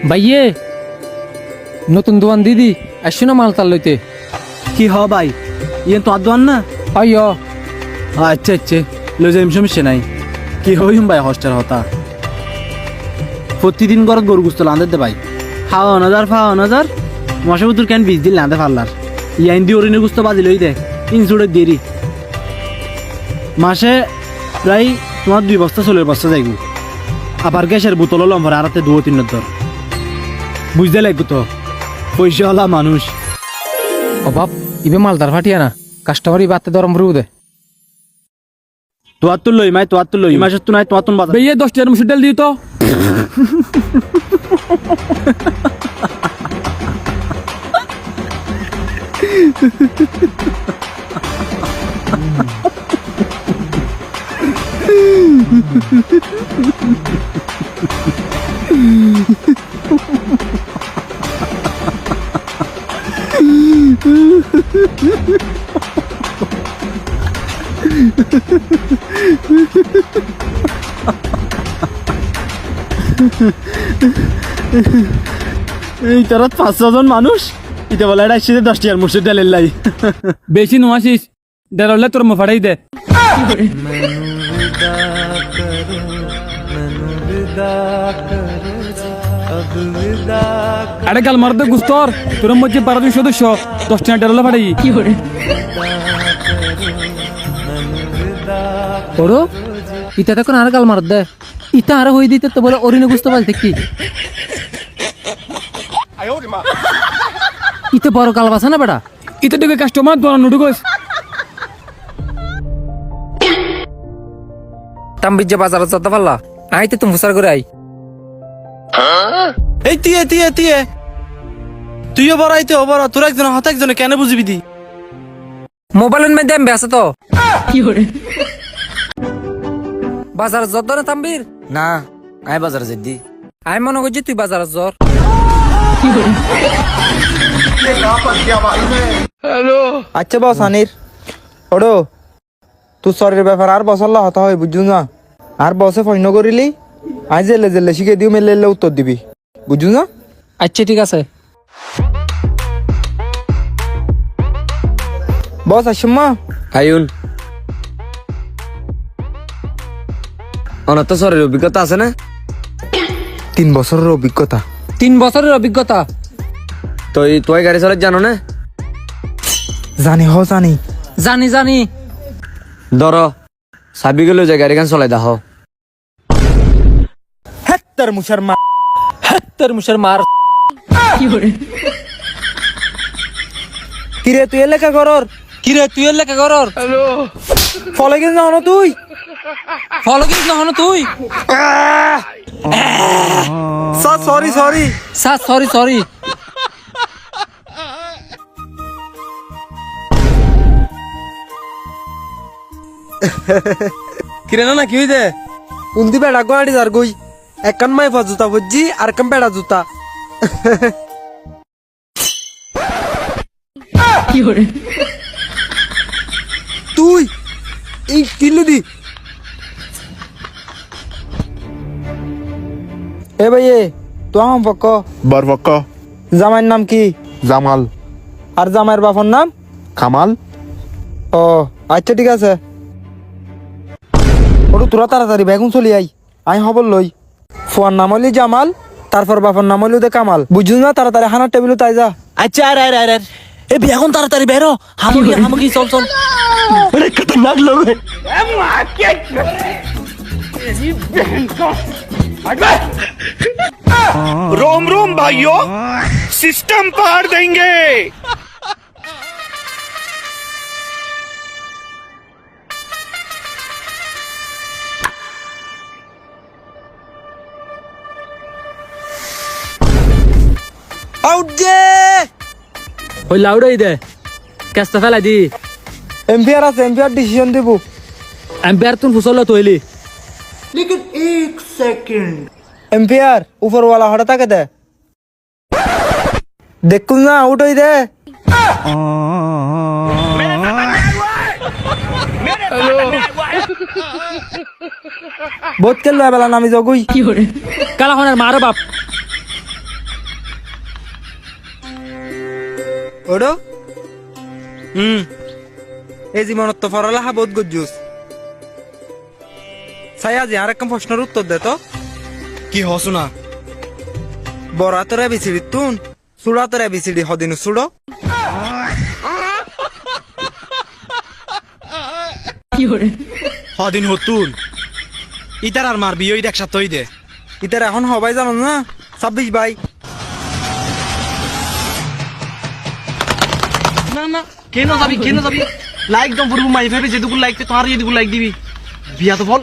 ভাইয়ে নতুন দোয়ান দিদি আসছো না মালতাল লইতে? কি হ ভাই, ইয়ে তো আদওয়ান না? আইয় আচ্ছা আচ্ছা, লো যাইম, সমস্যা নাই। কি হইম ভাই, হোস্টেল হতা প্রতিদিন ঘরত গরু গুস্ত লান্দে দে ভাই, ফাওয়া নজার মশা বুতুর কেন 20 দিন লান্দে ফাল্লার ইয়াইন দি ওরিনে গুস্ত বাজি লই দে ইনসুড়ে দেরি মাসে প্রায় তোমার 2 বস্তা চলের বস্তা যাইব। আবার গ্যাসের বোতল লম্বর আরাতে 2-3 দর বুঝতে লাগবো তো, পয়সাওয়ালা মানুষ। অভাব ইবে মালদার ফাটিয়া না কাস্টমারই বাতে দরম রু দে। তোয়ার তো লই মাই, তোয়ার তো লই মাসের তো নাই, তোয়ার তো বাজার। ভাইয়ে 10 টাকার মুসুর ডাল দিও তো। এই তারা 5-6 জন মানুষ ইতে বলে এটা আসছে 10 টাকার মুসুর ডালের লাই। বেশি নোয়াসিস ডেরলে তোর মো ফাড়াই দে। আরে গাল মার দে গুস্তর, তোর মধ্যে 12 জন সদস্য 10 টাকা ডেরলে ফাড়াই কি করে? ওরো ইটা তখন আর গাল মার দে, ইটা আর হই দিতে তো বলে অরিনে গুস্ত বাজ দেখি ইতে বড় কাল বাসা না বেটা, ইতে তোকে কাস্টমার দোয়া নুডু গোস তাম্বিজে বাজারে যত পাল্লা আইতে তুমি মুসার করে আই। এই তিয়ে তুইও বড় আইতে ও বড়, তোর একজন হাতে একজনে কেন বুঝবি দি? মোবাইলের মধ্যে আমি ব্যস্ত তো কি করে বাজার যত না তাম্বির না আই বাজারে যাই আমি মনে করছি তুই বাজার জ্বর। আচ্ছা বস আনির ওড়ো তুই শরীরের ব্যাপার আর বসল্লা হতা হয় বুঝছু না, আর বসে ফৈন্য করিলি আজ জেলে শিখে দিও মেলে উত্তর দিবি বুঝছু না? আচ্ছা ঠিক আছে বস আসমা হাইউন অনাথ শরীর অভিজ্ঞতা আছে না? 3 বছরের অভিজ্ঞতা। 3 বছরের অভিজ্ঞতা? তুই গাড়ি চালাতে জানো না? জানি জানি জানি ধর সাবি গেল যে গাড়ি গান চলাই দাহ। হেত্তার মুশার মা তোর মুসের মার কি করে? কিরে তুই এলাকা করর কিরে তুই এর লেখা করর ফলে গেছ না তুই ফলো কিস না হন তুই সরি স্যার সরি সরি কিরে না কি হইছে? উন্দি বেড়া গোয়াড়ি যার গই একখান মাইফা জুতা বুঝছি আর কান বেড়া জুতা কি করে? তুই এই কিলো দি এ ভাই তো আম পক্ক বরবক্ক জামাইয়ের নাম কি? জামাল আর জামাইয়ের বাবার নাম? কামাল ও আচ্ছা ঠিক আছে ওটু তোরা তাড়াতাড়ি বেগুন চলি আই খবর লই। ফোয়ার নাম হইলি জামাল, তারপর বাবার নাম হইলি কামাল বুঝুন না? তাড়াতাড়ি হানার টেবিল তাই যা। আচ্ছা আর এ এখন তাড়াতাড়ি বেরো, হামুকি চল আরে খতরনাক লোক रोम रोम भाइयों सिस्टम पार देंगे। আউট যে ওই লাউডাই দে কেসটা ফেলাই দি এম্পিয়ার আছে, এম্পিয়ার ডিসিশন দিব। এম্পায়ার তুই ফুসল তৈলি এম্পিয়ার উপরওয়ালা হঠাৎ তাকে দে দেখুন না আউট হই দে। বহুত খেললো এবেলা নামি জগুই কালাখনের মারো বাপ ওডো এই জীবনত তো পড়ালেখা বহুত গজ্জুস চাই আজি আর একটা প্রশ্নের উত্তর দে তো কি হসু না বড়া তোরা বিছিড়ি তুন চূড়া তোরা বিছিড়ি হদিনু চুড়ো হদিন হতুন ইতার আর মারবি ওই একসাথে তৈ দে ইতার এখন হবাই জানো না 26 ভাই না না কেন যাবি লাইক দম পুরো মাই ভেবে যেটুকু লাইক তোমার যেটুকু লাইক দিবি বিয়া তো বল